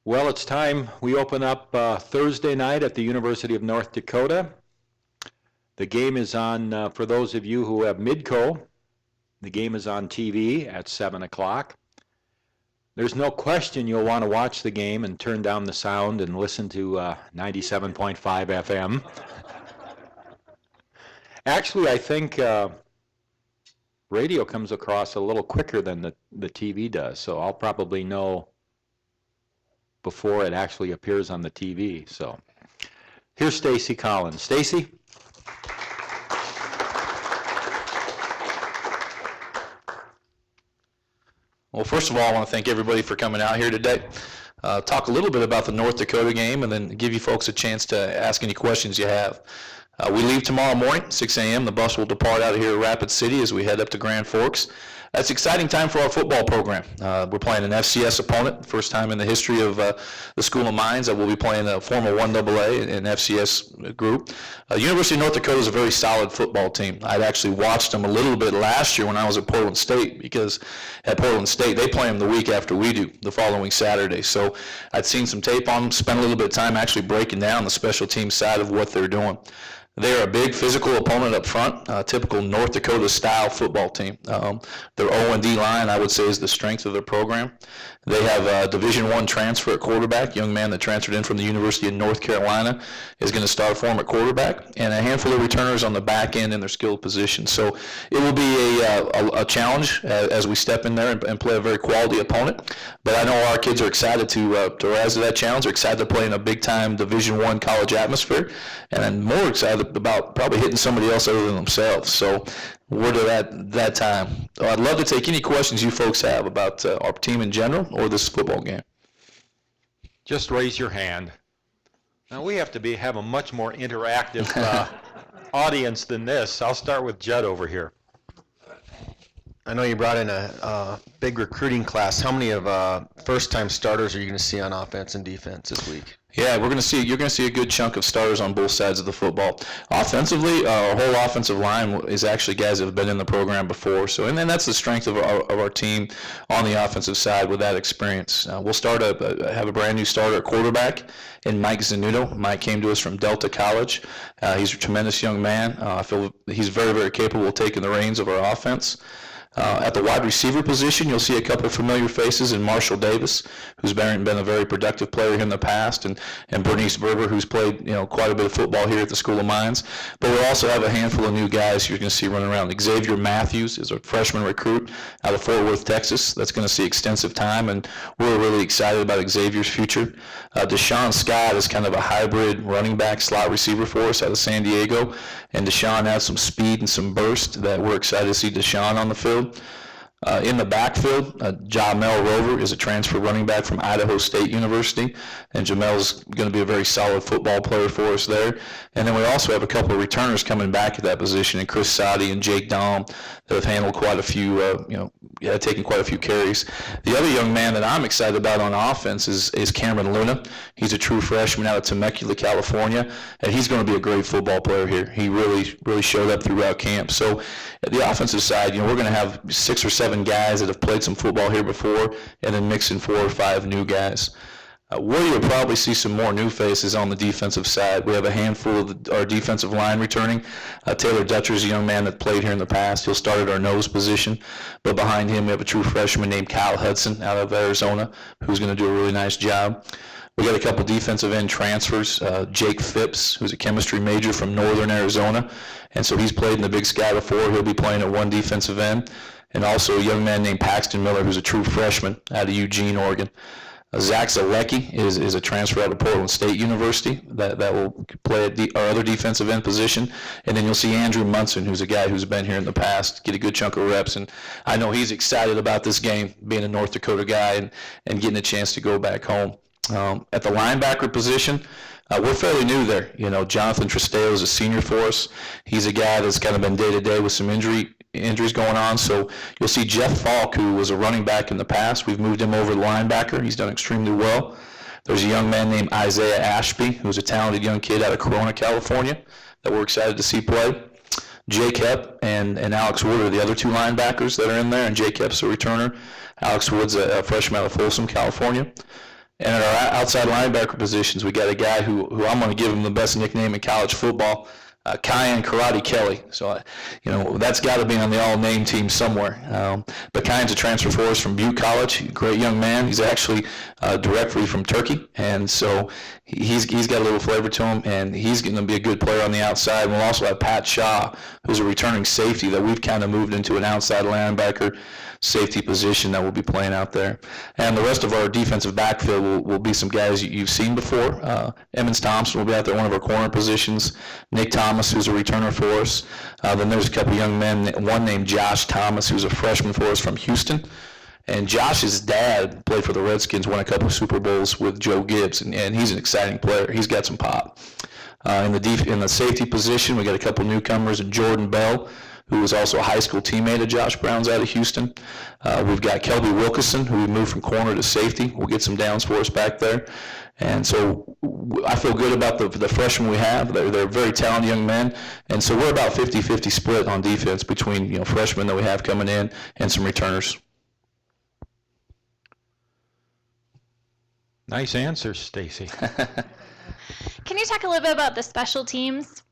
Well, it's time we open up Thursday night at the University of North Dakota. The game is on, for those of you who have Midco, the game is on TV at 7 o'clock. There's no question you'll want to watch the game and turn down the sound and listen to 97.5 FM. Actually, I think radio comes across a little quicker than the TV does, so I'll probably know before it actually appears on the TV. So here's Stacy Collins. Stacy? Well, first of all, I want to thank everybody for coming out here today. Talk a little bit about the North Dakota game and then give you folks a chance to ask any questions you have. We leave tomorrow morning, 6 a.m. The bus will depart out of here at Rapid City as we head up to Grand Forks. That's an exciting time for our football program. We're playing an FCS opponent, first time in the history of the School of Mines that we'll be playing a former 1AA and FCS group. University of North Dakota is a very solid football team. I'd actually watched them a little bit last year when I was at Portland State, because at Portland State they play them the week after we do, the following Saturday. So I'd seen some tape on them, spent a little bit of time actually breaking down the special team side of what they're doing. They're a big physical opponent up front, typical North Dakota style football team. Their O&D line, I would say, is the strength of their program. They have a Division I transfer at quarterback, young man that transferred in from the University of North Carolina is going to start for them at quarterback, and a handful of returners on the back end in their skilled position. So it will be a challenge as we step in there and play a very quality opponent. But I know our kids are excited to rise to that challenge. They're excited to play in a big-time Division I college atmosphere, and I'm more excited about probably hitting somebody else other than themselves. So we're to that time. I'd love to take any questions you folks have about our team in general or this football game. Just raise your hand. Now we have to have a much more interactive audience than this. I'll start with Judd over here. I know you brought in a big recruiting class. How many of first-time starters are you going to see on offense and defense this week? Yeah, you're going to see a good chunk of starters on both sides of the football. Offensively, our whole offensive line is actually guys that have been in the program before. So, and then that's the strength of our team on the offensive side with that experience. We'll have a brand new starter at quarterback in Mike Zanuto. Mike came to us from Delta College. He's a tremendous young man. I feel he's very, very capable of taking the reins of our offense. At the wide receiver position, you'll see a couple of familiar faces in Marshall Davis, who's been a very productive player in the past, and Bernice Berber, who's played quite a bit of football here at the School of Mines. But we'll also have a handful of new guys you're going to see running around. Xavier Matthews is a freshman recruit out of Fort Worth, Texas. That's going to see extensive time, and we're really excited about Xavier's future. Deshaun Scott is kind of a hybrid running back slot receiver for us out of San Diego, and Deshaun has some speed and some burst that we're excited to see Deshaun on the field. In the backfield, Jamel Rover is a transfer running back from Idaho State University, and Jamel's going to be a very solid football player for us there. And then we also have a couple of returners coming back at that position, and Chris Sadi and Jake Dahm that have handled quite a few, taken quite a few carries. The other young man that I'm excited about on offense is Cameron Luna. He's a true freshman out of Temecula, California, and he's going to be a great football player here. He really showed up throughout camp. So at the offensive side, we're going to have 6 or 7 guys that have played some football here before, and then mixing 4 or 5 new guys. Where you'll probably see some more new faces on the defensive side. We have a handful of our defensive line returning. Taylor Dutcher is a young man that played here in the past. He'll start at our nose position. But behind him, we have a true freshman named Kyle Hudson out of Arizona, who's going to do a really nice job. We got a couple defensive end transfers. Jake Phipps, who's a chemistry major from Northern Arizona, and so he's played in the Big Sky before. He'll be playing at one defensive end. And also a young man named Paxton Miller, who's a true freshman out of Eugene, Oregon. Zach Zalecki is a transfer out of Portland State University that will play at our other defensive end position. And then you'll see Andrew Munson, who's a guy who's been here in the past, get a good chunk of reps. And I know he's excited about this game, being a North Dakota guy and getting a chance to go back home. At the linebacker position, we're fairly new there. Jonathan Tristeo is a senior for us. He's a guy that's kind of been day-to-day with some injuries going on. So you'll see Jeff Falk, who was a running back in the past. We've moved him over to linebacker. He's done extremely well. There's a young man named Isaiah Ashby, who's a talented young kid out of Corona, California, that we're excited to see play. Jake Hepp and Alex Wood are the other 2 linebackers that are in there, and Jake Hepp's a returner. Alex Wood's a freshman out of Folsom, California. And at our outside linebacker positions, we got a guy who I'm going to give him the best nickname in college football, Kyan Karate Kelly. So, that's got to be on the all-name team somewhere. But Kyan's a transfer for us from Butte College, great young man. He's actually directly from Turkey, and so he's got a little flavor to him, and he's going to be a good player on the outside. We'll also have Pat Shaw, who's a returning safety that we've kind of moved into an outside linebacker safety position that will be playing out there. And the rest of our defensive backfield will be some guys you've seen before. Emmons Thompson will be out there, one of our corner positions. Nick Thomas, who's a returner for us. Then there's a couple young men, one named Josh Thomas, who's a freshman for us from Houston. And Josh's dad played for the Redskins, won a couple of Super Bowls with Joe Gibbs, and he's an exciting player. He's got some pop. In the safety position, we got a couple newcomers, Jordan Bell, who was also a high school teammate of Josh Brown's out of Houston. We've got Kelby Wilkerson, who we moved from corner to safety. We'll get some downs for us back there. And so I feel good about the freshmen we have. They're very talented young men. And so we're about 50-50 split on defense between freshmen that we have coming in and some returners. Nice answer, Stacy. Can you talk a little bit about the special teams?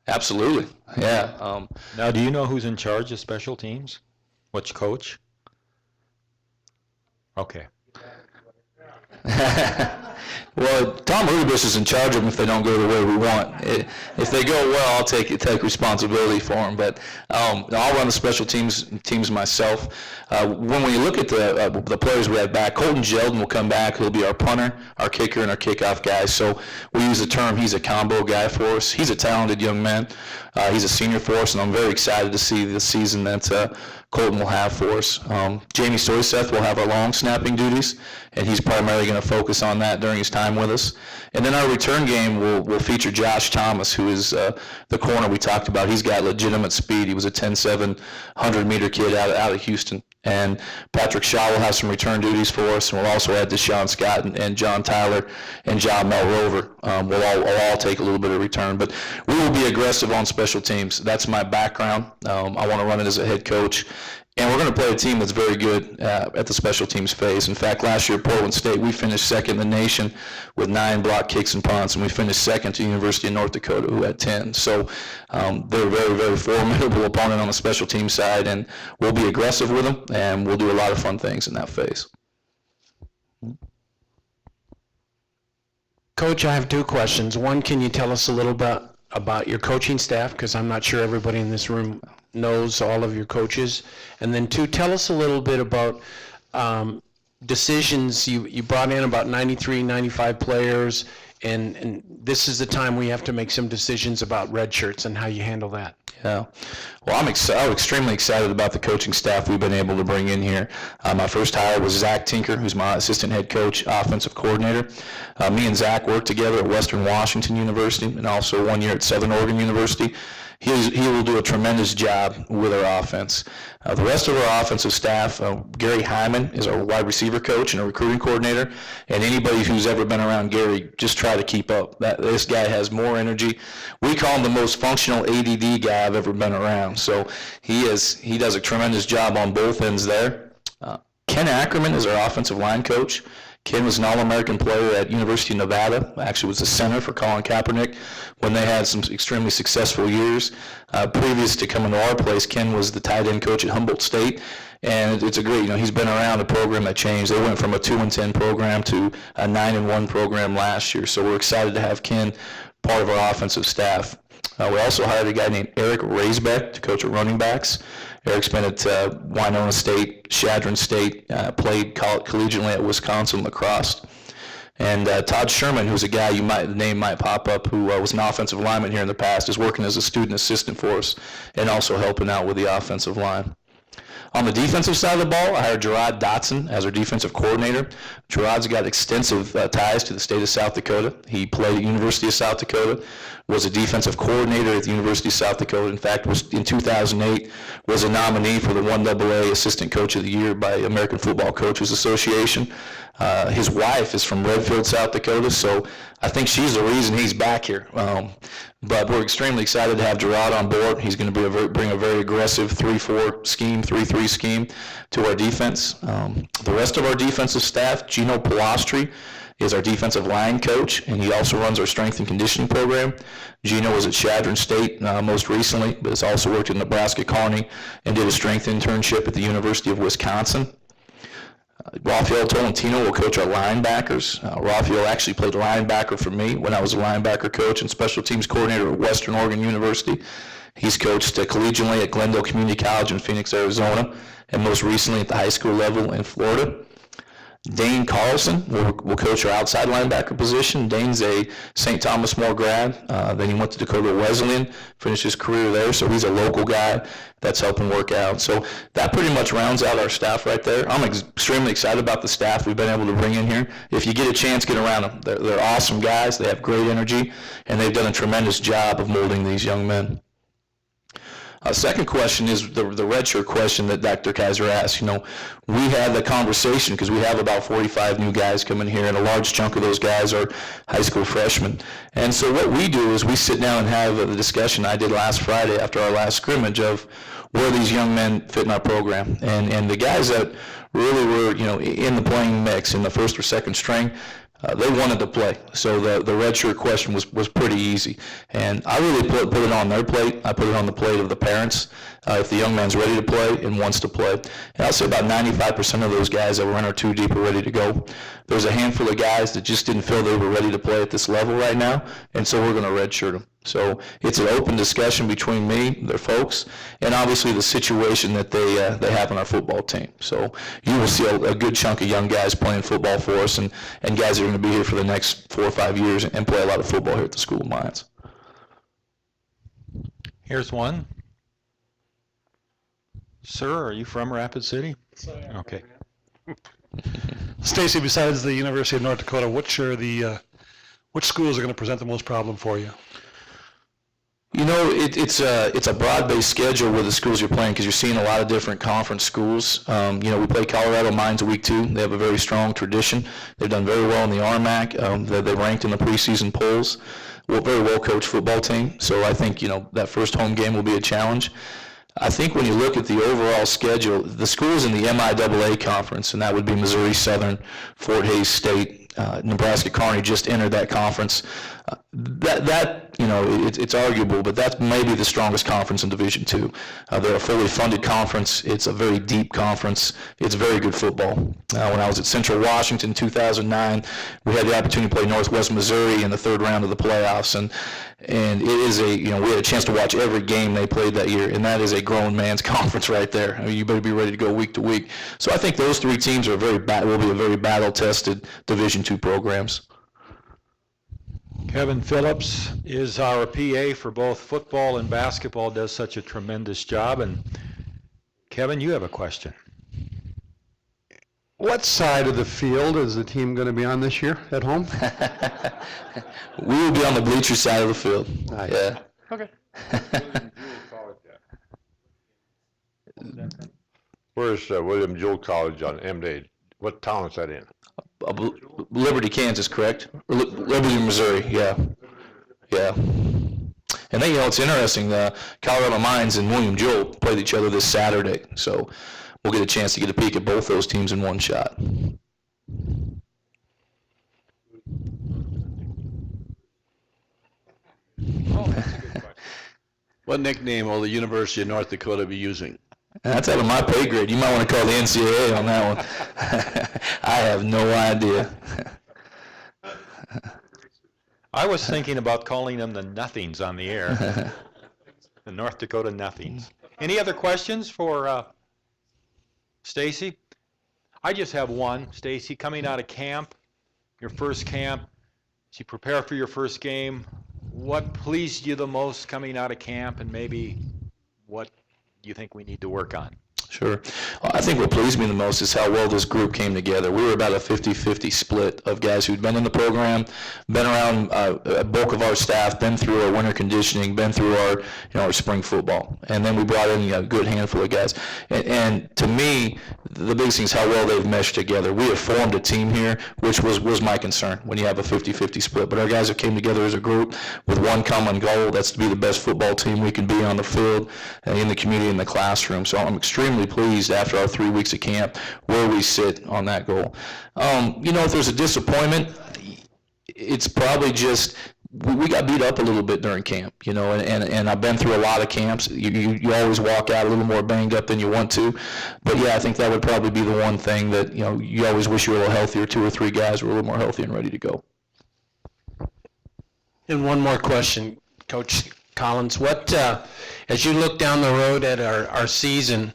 Absolutely, yeah. Now, do you know who's in charge of special teams? Which coach? Okay. Well, Tom Rubish is in charge of them if they don't go the way we want. If they go well, I'll take responsibility for them. But I'll run the special teams myself. When we look at the players we have back, Colton Jeldon will come back. He'll be our punter, our kicker, and our kickoff guy. So we use the term he's a combo guy for us. He's a talented young man. He's a senior for us, and I'm very excited to see the season that Colton will have for us. Jamie Soyseth will have our long snapping duties, and he's primarily going to focus on that during his time with us. And then our return game will feature Josh Thomas, who is the corner we talked about. He's got legitimate speed. He was a 10.7 100-meter kid out of Houston. And Patrick Shaw will have some return duties for us, and we'll also add Deshaun Scott and John Tyler and John Melrover. We'll all take a little bit of return. But we will be aggressive on special teams. That's my background. I want to run it as a head coach. And we're going to play a team that's very good at the special teams phase. In fact, last year at Portland State, we finished second in the nation with 9 block kicks and punts, and we finished second to University of North Dakota, who had 10. So they're a very, very formidable opponent on the special team side, and we'll be aggressive with them, and we'll do a lot of fun things in that phase. Coach, I have 2 questions. One, can you tell us a little bit about your coaching staff? Because I'm not sure everybody in this room knows all of your coaches. And then 2, tell us a little bit about decisions. You brought in about 93, 95 players, and this is the time we have to make some decisions about red shirts and how you handle that. Yeah. Well, I'm extremely excited about the coaching staff we've been able to bring in here. My first hire was Zach Tinker, who's my assistant head coach, offensive coordinator. Me and Zach worked together at Western Washington University and also 1 year at Southern Oregon University. He will do a tremendous job with our offense. The rest of our offensive staff, Gary Hyman is our wide receiver coach and a recruiting coordinator, and anybody who's ever been around Gary, just try to keep up. This guy has more energy. We call him the most functional ADD guy I've ever been around. So he does a tremendous job on both ends there. Ken Ackerman is our offensive line coach. Ken was an All-American player at University of Nevada, actually was the center for Colin Kaepernick when they had some extremely successful years. Previous to coming to our place, Ken was the tight end coach at Humboldt State, and it's a great, he's been around a program that changed. They went from a 2-10 program to a 9-1 program last year, so we're excited to have Ken part of our offensive staff. We also hired a guy named Eric Raisbeck to coach our running backs. Eric's been at Winona State, Chadron State, played collegiately at Wisconsin lacrosse. And Todd Sherman, who's a guy the name might pop up, who was an offensive lineman here in the past, is working as a student assistant for us and also helping out with the offensive line. On the defensive side of the ball, I hired Gerard Dotson as our defensive coordinator. Gerard's got extensive ties to the state of South Dakota. He played at University of South Dakota, was a defensive coordinator at the University of South Dakota. In fact, in 2008, was a nominee for the 1AA Assistant Coach of the Year by American Football Coaches Association. His wife is from Redfield, South Dakota, so I think she's the reason he's back here. But we're extremely excited to have Gerard on board. He's going to bring a very aggressive 3-4 scheme, 3-3 scheme to our defense. The rest of our defensive staff, Gino Pilastri is our defensive line coach, and he also runs our strength and conditioning program. Gino was at Chadron State most recently, but has also worked at Nebraska Kearney and did a strength internship at the University of Wisconsin. Rafael Tolentino will coach our linebackers. Rafael actually played linebacker for me when I was a linebacker coach and special teams coordinator at Western Oregon University. He's coached collegiately at Glendale Community College in Phoenix, Arizona, and most recently at the high school level in Florida. Dane Carlson will coach our outside linebacker position. Dane's a St. Thomas More grad. Then he went to Dakota Wesleyan, finished his career there, so he's a local guy that's helping work out. So that pretty much rounds out our staff right there. I'm extremely excited about the staff we've been able to bring in here. If you get a chance, get around them. They're awesome guys. They have great energy, and they've done a tremendous job of molding these young men. Second question is the redshirt question that Dr. Kaiser asked. We had the conversation because we have about 45 new guys coming here, and a large chunk of those guys are high school freshmen. And so what we do is we sit down and have the discussion I did last Friday after our last scrimmage of where these young men fit in our program. And the guys that really were, in the playing mix in the first or second string, they wanted to play. So the redshirt question was pretty easy. And I really put it on their plate. I put it on the plate of the parents. If the young man's ready to play and wants to play. And I'll say about 95% of those guys that were in our two deep are ready to go. There's a handful of guys that just didn't feel they were ready to play at this level right now, and so we're going to redshirt them. So it's an open discussion between me, their folks, and obviously the situation that they have on our football team. So you will see a good chunk of young guys playing football for us, and guys that are going to be here for the next 4 or 5 years and play a lot of football here at the School of Mines. Here's one. Sir, are you from Rapid City? Okay. Stacy, besides the University of North Dakota, which schools are going to present the most problem for you? It's a broad-based schedule with the schools you're playing because you're seeing a lot of different conference schools. We play Colorado Mines week 2. They have a very strong tradition. They've done very well in the RMAC. They ranked in the preseason polls. We're a very well-coached football team, so I think that first home game will be a challenge. I think when you look at the overall schedule, the schools in the MIAA conference, and that would be Missouri Southern, Fort Hays State, Nebraska Kearney just entered that conference. It's arguable, but that's maybe the strongest conference in Division II. They're a fully funded conference. It's a very deep conference. It's very good football. When I was at Central Washington in 2009, we had the opportunity to play Northwest Missouri in the third round of the playoffs, and it is we had a chance to watch every game they played that year, and that is a grown man's conference right there. You better be ready to go week to week. So I think those 3 teams will be very battle-tested Division II programs. Kevin Phillips is our PA for both football and basketball, does such a tremendous job. And Kevin, you have a question. What side of the field is the team going to be on this year at home? We will be on the bleacher side of the field. Nice. Yeah. Okay. Where's William Jewell College on M-Day? What town is that in? Liberty, Kansas, correct? Or Liberty, Missouri, yeah. And then, it's interesting, the Colorado Mines and William Jewell played each other this Saturday, so we'll get a chance to get a peek at both those teams in one shot. What nickname will the University of North Dakota be using? That's out of my pay grade. You might want to call the NCAA on that one. I have no idea. I was thinking about calling them the Nothings on the air. The North Dakota Nothings. Any other questions for Stacy? I just have one. Stacy, coming out of camp, your first camp, as you prepare for your first game, what pleased you the most coming out of camp, and maybe what you think we need to work on? Sure. Well, I think what pleased me the most is how well this group came together. We were about a 50-50 split of guys who'd been in the program, been around a bulk of our staff, been through our winter conditioning, been through our spring football. And then we brought in a good handful of guys. And to me, the biggest thing is how well they've meshed together. We have formed a team here, which was my concern when you have a 50-50 split. But our guys have came together as a group with one common goal. That's to be the best football team we can be on the field, in the community, in the classroom. So I'm extremely pleased after our 3 weeks of camp where we sit on that goal. If there's a disappointment, it's probably just we got beat up a little bit during camp, you know, and I've been through a lot of camps. You always walk out a little more banged up than you want to. But, yeah, I think that would probably be the one thing that, you know, you always wish you were a little healthier. 2 or 3 guys were a little more healthy and ready to go. And one more question, Coach Collins. What, as you look down the road at our season,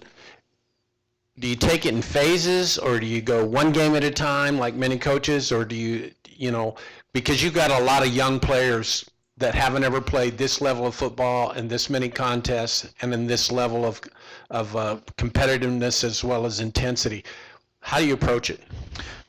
do you take it in phases, or do you go one game at a time like many coaches, or do you know, because you've got a lot of young players that haven't ever played this level of football and this many contests and in this level of competitiveness as well as intensity. How do you approach it?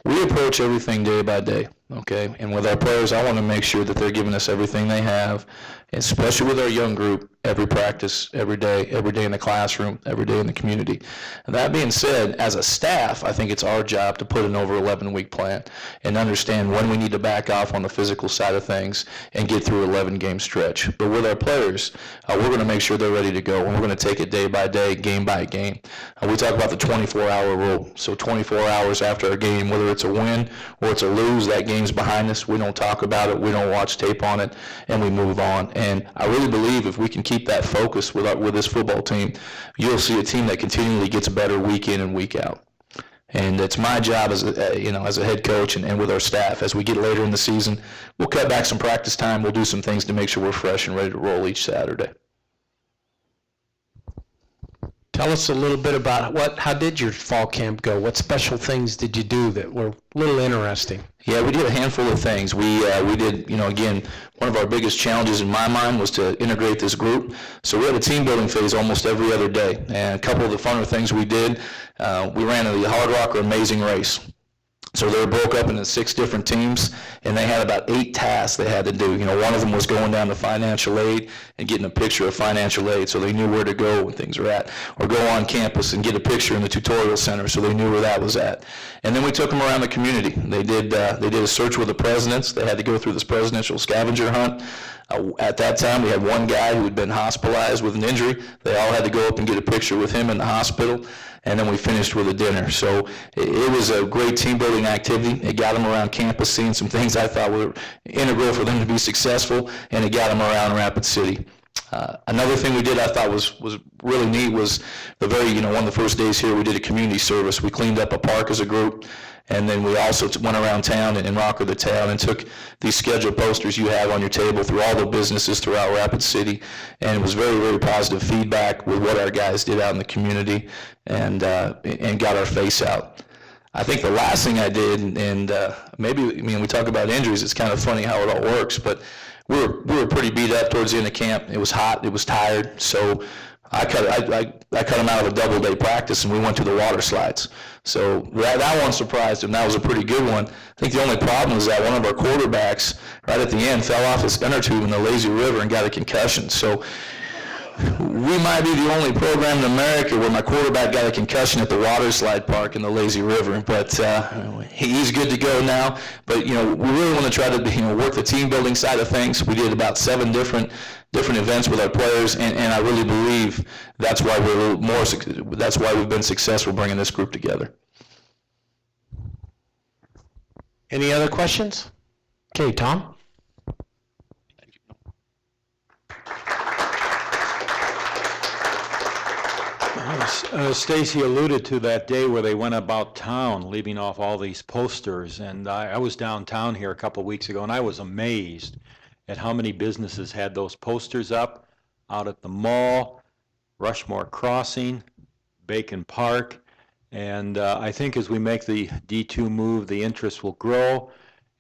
We approach everything day by day, okay? And with our players, I want to make sure that they're giving us everything they have, especially with our young group, every practice, every day in the classroom, every day in the community. And that being said, as a staff, I think it's our job to put an over 11-week plan and understand when we need to back off on the physical side of things and get through an 11-game stretch. But with our players, we're going to make sure they're ready to go, and we're going to take it day by day, game by game. We talk about the 24-hour rule. So 24 hours after a game, whether it's a win or it's a lose, that game's behind us. We don't talk about it. We don't watch tape on it, and we move on. And I really believe if we can keep that focus with this football team, you'll see a team that continually gets better week in and week out. And it's my job as a head coach and with our staff, as we get later in the season, we'll cut back some practice time. We'll do some things to make sure we're fresh and ready to roll each Saturday. Tell us a little bit about how did your fall camp go? What special things did you do that were a little interesting? Yeah, we did a handful of things. We did, again, one of our biggest challenges in my mind was to integrate this group. So we had a team building phase almost every other day. And a couple of the funner things we did, we ran the Hardrocker Amazing Race. So they were broke up into 6 different teams, and they had about 8 tasks they had to do. One of them was going down to financial aid and getting a picture of financial aid so they knew where to go when things were at, or go on campus and get a picture in the tutorial center so they knew where that was at. And then we took them around the community. They did a search with the presidents. They had to go through this presidential scavenger hunt. At that time, we had one guy who had been hospitalized with an injury. They all had to go up and get a picture with him in the hospital, and then we finished with a dinner. So it was a great team-building activity. It got them around campus, seeing some things I thought were integral for them to be successful, and it got them around Rapid City. Another thing we did I thought was really neat was one of the first days here, we did a community service. We cleaned up a park as a group, and then we also went around town and rocked the town and took these scheduled posters you have on your table through all the businesses throughout Rapid City, and it was very, very positive feedback with what our guys did out in the community and got our face out. I think the last thing I did, and we talk about injuries, it's kind of funny how it all works, but we were pretty beat up towards the end of camp. It was hot, it was tired, so I cut them out of a double-day practice, and we went to the water slides. So that one surprised him. That was a pretty good one. I think the only problem is that one of our quarterbacks, right at the end, fell off his inner tube in the lazy river and got a concussion. So we might be the only program in America where my quarterback got a concussion at the water slide park in the lazy river. But he's good to go now. But we really want to try to work the team building side of things. We did about 7 different events with our players, and I really believe that's why that's why we've been successful bringing this group together. Any other questions? Okay, Tom? Stacy alluded to that day where they went about town leaving off all these posters, and I was downtown here a couple of weeks ago, and I was amazed at how many businesses had those posters up out at the mall, Rushmore Crossing, Bacon Park, and I think as we make the D2 move, the interest will grow,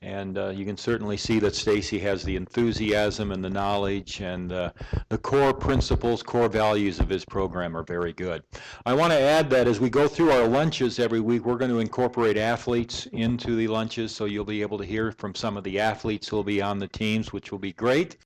and you can certainly see that Stacy has the enthusiasm and the knowledge, and the core principles, core values of his program are very good. I want to add that as we go through our lunches every week, we're going to incorporate athletes into the lunches, so you'll be able to hear from some of the athletes who will be on the teams, which will be great.